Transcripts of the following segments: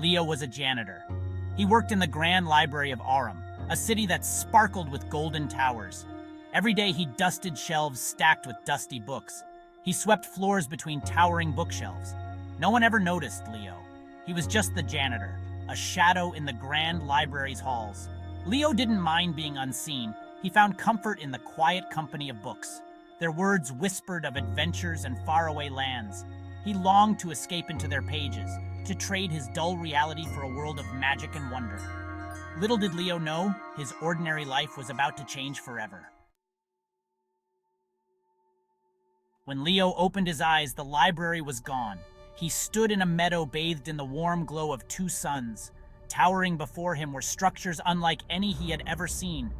Leo was a janitor. He worked in the Grand Library of Aurum, a city that sparkled with golden towers. Every day he dusted shelves stacked with dusty books. He swept floors between towering bookshelves. No one ever noticed Leo. He was just the janitor, a shadow in the Grand Library's halls. Leo didn't mind being unseen. He found comfort in the quiet company of books. Their words whispered of adventures and faraway lands. He longed to escape into their pages, to trade his dull reality for a world of magic and wonder. Little did Leo know, his ordinary life was about to change forever. When Leo opened his eyes, the library was gone. He stood in a meadow bathed in the warm glow of two suns. Towering before him were structures unlike any he had ever seen.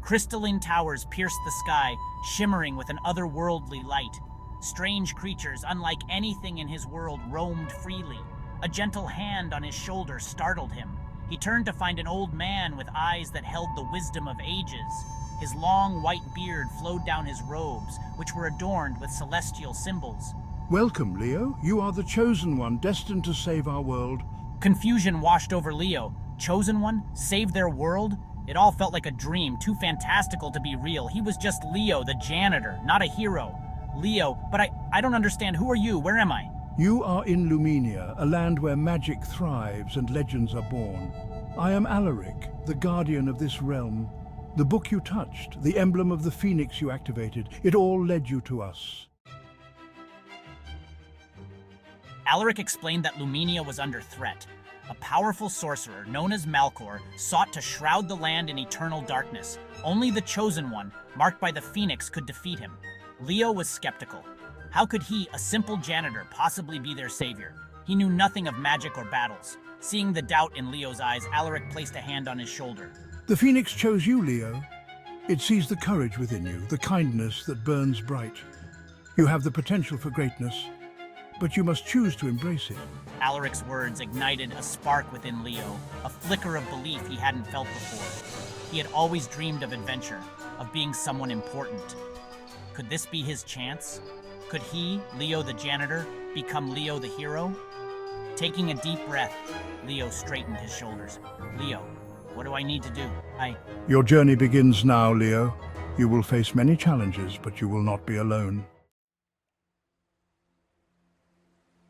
Crystalline towers pierced the sky, shimmering with an otherworldly light. Strange creatures, unlike anything in his world, roamed freely. A gentle hand on his shoulder startled him. He turned to find an old man with eyes that held the wisdom of ages. His long white beard flowed down his robes, which were adorned with celestial symbols. Welcome, Leo. You are the chosen one, destined to save our world. Confusion washed over Leo. Chosen one? Save their world? It all felt like a dream, too fantastical to be real. He was just Leo, the janitor, not a hero. Leo, but I don't understand. Who are you? Where am I? You are in Lumenia, a land where magic thrives and legends are born. I am Alaric, the guardian of this realm. The book you touched, the emblem of the phoenix you activated, it all led you to us. Alaric explained that Lumenia was under threat. A powerful sorcerer, known as Malkor, sought to shroud the land in eternal darkness. Only the Chosen One, marked by the phoenix, could defeat him. Leo was skeptical. How could he, a simple janitor, possibly be their savior? He knew nothing of magic or battles. Seeing the doubt in Leo's eyes, Alaric placed a hand on his shoulder. The phoenix chose you, Leo. It sees the courage within you, the kindness that burns bright. You have the potential for greatness, but you must choose to embrace it. Alaric's words ignited a spark within Leo, a flicker of belief he hadn't felt before. He had always dreamed of adventure, of being someone important. Could this be his chance? Could he, Leo the janitor, become Leo the hero? Taking a deep breath, Leo straightened his shoulders. Leo, what do I need to do? Your journey begins now, Leo. You will face many challenges, but you will not be alone.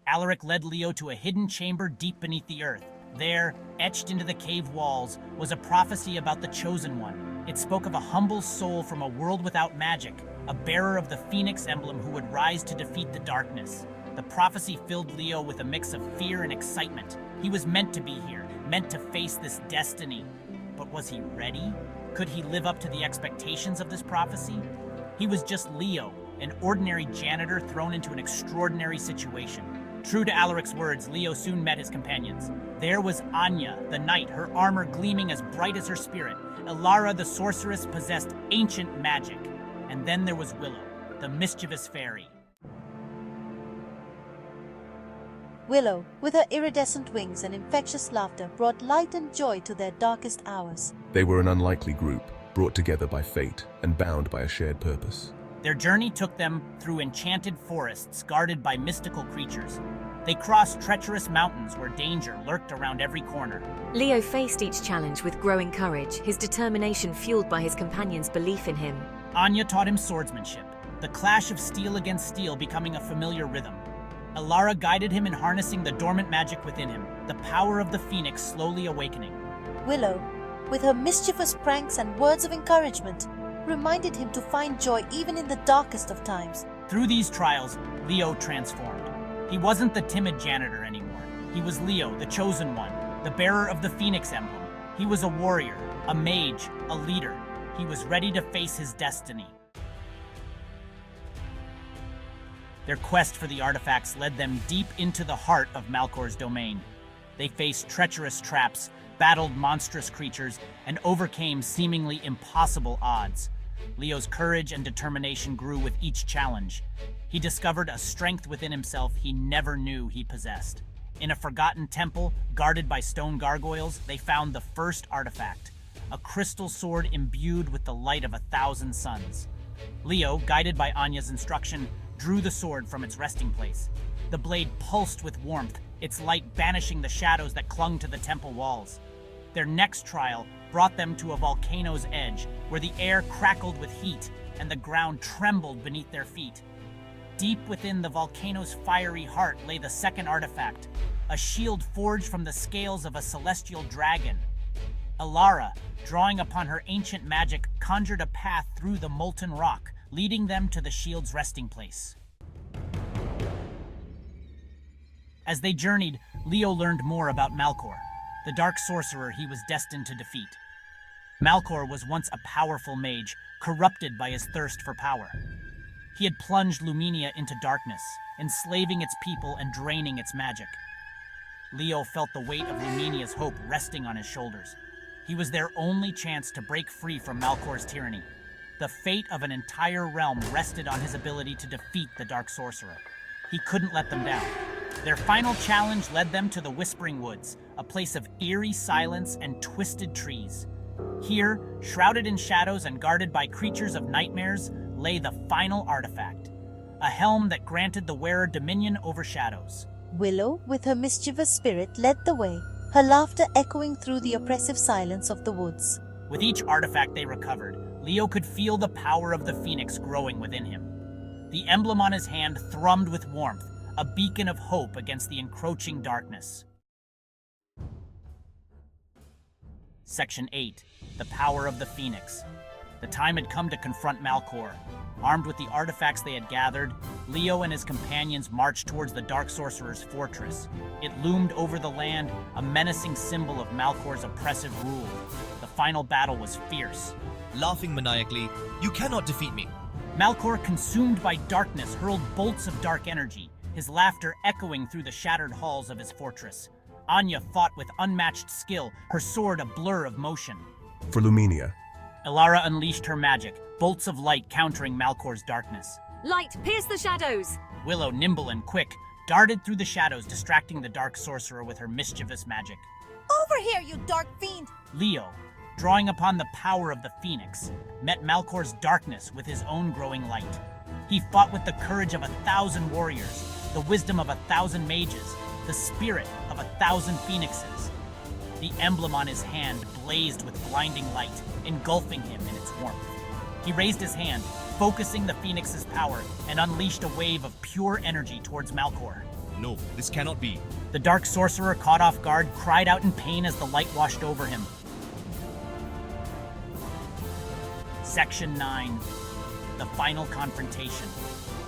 Alaric led Leo to a hidden chamber deep beneath the earth. There, etched into the cave walls, was a prophecy about the Chosen One. It spoke of a humble soul from a world without magic, a bearer of the Phoenix emblem who would rise to defeat the darkness. The prophecy filled Leo with a mix of fear and excitement. He was meant to be here, meant to face this destiny. But was he ready? Could he live up to the expectations of this prophecy? He was just Leo, an ordinary janitor thrown into an extraordinary situation. True to Alaric's words, Leo soon met his companions. There was Anya, the knight, her armor gleaming as bright as her spirit. Elara, the sorceress, possessed ancient magic. And then there was Willow, the mischievous fairy. Willow, with her iridescent wings and infectious laughter, brought light and joy to their darkest hours. They were an unlikely group, brought together by fate and bound by a shared purpose. Their journey took them through enchanted forests guarded by mystical creatures. They crossed treacherous mountains where danger lurked around every corner. Leo faced each challenge with growing courage, his determination fueled by his companions' belief in him. Anya taught him swordsmanship, the clash of steel against steel becoming a familiar rhythm. Elara guided him in harnessing the dormant magic within him, the power of the phoenix slowly awakening. Willow, with her mischievous pranks and words of encouragement, reminded him to find joy even in the darkest of times. Through these trials, Leo transformed. He wasn't the timid janitor anymore. He was Leo, the chosen one, the bearer of the phoenix emblem. He was a warrior, a mage, a leader. He was ready to face his destiny. Their quest for the artifacts led them deep into the heart of Malkor's domain. They faced treacherous traps, battled monstrous creatures, and overcame seemingly impossible odds. Leo's courage and determination grew with each challenge. He discovered a strength within himself he never knew he possessed. In a forgotten temple, guarded by stone gargoyles, they found the first artifact, a crystal sword imbued with the light of 1,000 suns. Leo, guided by Anya's instruction, drew the sword from its resting place. The blade pulsed with warmth, its light banishing the shadows that clung to the temple walls. Their next trial brought them to a volcano's edge, where the air crackled with heat and the ground trembled beneath their feet. Deep within the volcano's fiery heart lay the second artifact, a shield forged from the scales of a celestial dragon. Elara, drawing upon her ancient magic, conjured a path through the molten rock, leading them to the shield's resting place. As they journeyed, Leo learned more about Malkor, the dark sorcerer he was destined to defeat. Malkor was once a powerful mage, corrupted by his thirst for power. He had plunged Lumenia into darkness, enslaving its people and draining its magic. Leo felt the weight of Lumenia's hope resting on his shoulders. He was their only chance to break free from Malkor's tyranny. The fate of an entire realm rested on his ability to defeat the Dark Sorcerer. He couldn't let them down. Their final challenge led them to the Whispering Woods, a place of eerie silence and twisted trees. Here, shrouded in shadows and guarded by creatures of nightmares, lay the final artifact, a helm that granted the wearer dominion over shadows. Willow, with her mischievous spirit, led the way, her laughter echoing through the oppressive silence of the woods. With each artifact they recovered, Leo could feel the power of the phoenix growing within him. The emblem on his hand thrummed with warmth, a beacon of hope against the encroaching darkness. Section 8. The Power of the Phoenix. The time had come to confront Malkor. Armed with the artifacts they had gathered, Leo and his companions marched towards the Dark Sorcerer's fortress. It loomed over the land, a menacing symbol of Malkor's oppressive rule. The final battle was fierce. Laughing maniacally, "You cannot defeat me." Malkor, consumed by darkness, hurled bolts of dark energy, his laughter echoing through the shattered halls of his fortress. Anya fought with unmatched skill, her sword a blur of motion. For Lumenia, Elara unleashed her magic, bolts of light countering Malkor's darkness. Light, pierce the shadows! Willow, nimble and quick, darted through the shadows, distracting the Dark Sorcerer with her mischievous magic. Over here, you dark fiend! Leo, drawing upon the power of the Phoenix, met Malkor's darkness with his own growing light. He fought with the courage of 1,000 warriors, the wisdom of 1,000 mages, the spirit of 1,000 phoenixes. The emblem on his hand blazed with blinding light, engulfing him in its warmth. He raised his hand, focusing the Phoenix's power, and unleashed a wave of pure energy towards Malkor. No, this cannot be. The Dark Sorcerer, caught off guard, cried out in pain as the light washed over him. Section 9. The Final Confrontation.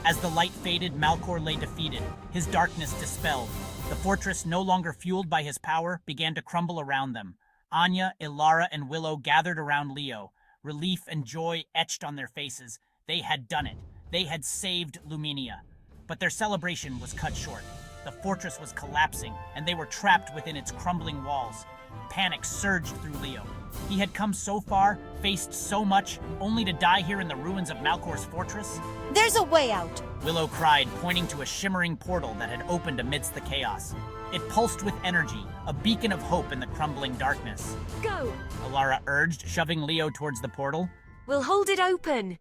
As the light faded, Malkor lay defeated, his darkness dispelled. The fortress, no longer fueled by his power, began to crumble around them. Anya, Elara, and Willow gathered around Leo, relief and joy etched on their faces. They had done it. They had saved Lumenia. But their celebration was cut short. The fortress was collapsing, and they were trapped within its crumbling walls. Panic surged through Leo. He had come so far, faced so much, only to die here in the ruins of Malkor's fortress. There's a way out! Willow cried, pointing to a shimmering portal that had opened amidst the chaos. It pulsed with energy, a beacon of hope in the crumbling darkness. Go! Elara urged, shoving Leo towards the portal. We'll hold it open!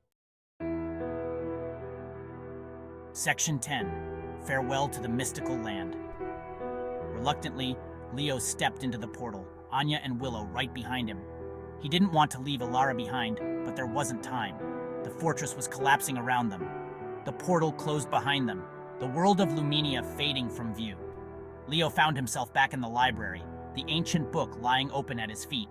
Section 10. Farewell to the mystical land. Reluctantly, Leo stepped into the portal, Anya and Willow right behind him. He didn't want to leave Elara behind, but there wasn't time. The fortress was collapsing around them. The portal closed behind them, the world of Lumenia fading from view. Leo found himself back in the library, the ancient book lying open at his feet.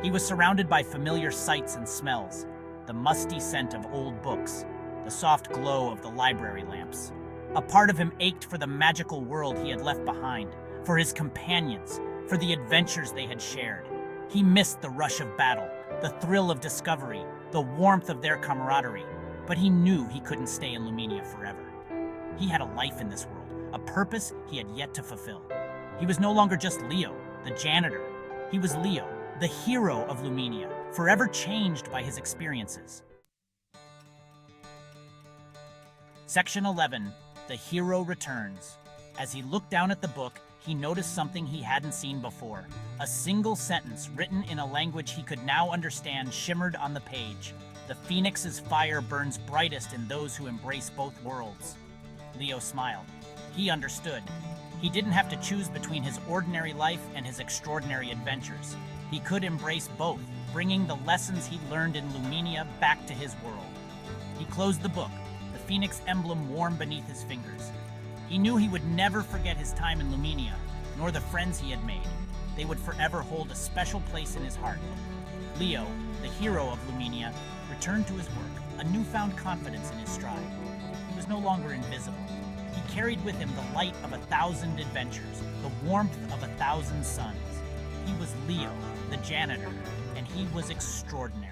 He was surrounded by familiar sights and smells, the musty scent of old books, the soft glow of the library lamps. A part of him ached for the magical world he had left behind, for his companions, for the adventures they had shared. He missed the rush of battle, the thrill of discovery, the warmth of their camaraderie, but he knew he couldn't stay in Lumenia forever. He had a life in this world, a purpose he had yet to fulfill. He was no longer just Leo, the janitor. He was Leo, the hero of Lumenia, forever changed by his experiences. Section 11. The Hero Returns. As he looked down at the book, he noticed something he hadn't seen before. A single sentence written in a language he could now understand shimmered on the page. The Phoenix's fire burns brightest in those who embrace both worlds. Leo smiled. He understood. He didn't have to choose between his ordinary life and his extraordinary adventures. He could embrace both, bringing the lessons he learned in Lumenia back to his world. He closed the book, the Phoenix emblem warm beneath his fingers. He knew he would never forget his time in Lumenia, nor the friends he had made. They would forever hold a special place in his heart. Leo, the hero of Lumenia, returned to his work, a newfound confidence in his stride. He was no longer invisible. He carried with him the light of 1,000 adventures, the warmth of 1,000 suns. He was Leo, the janitor, and he was extraordinary.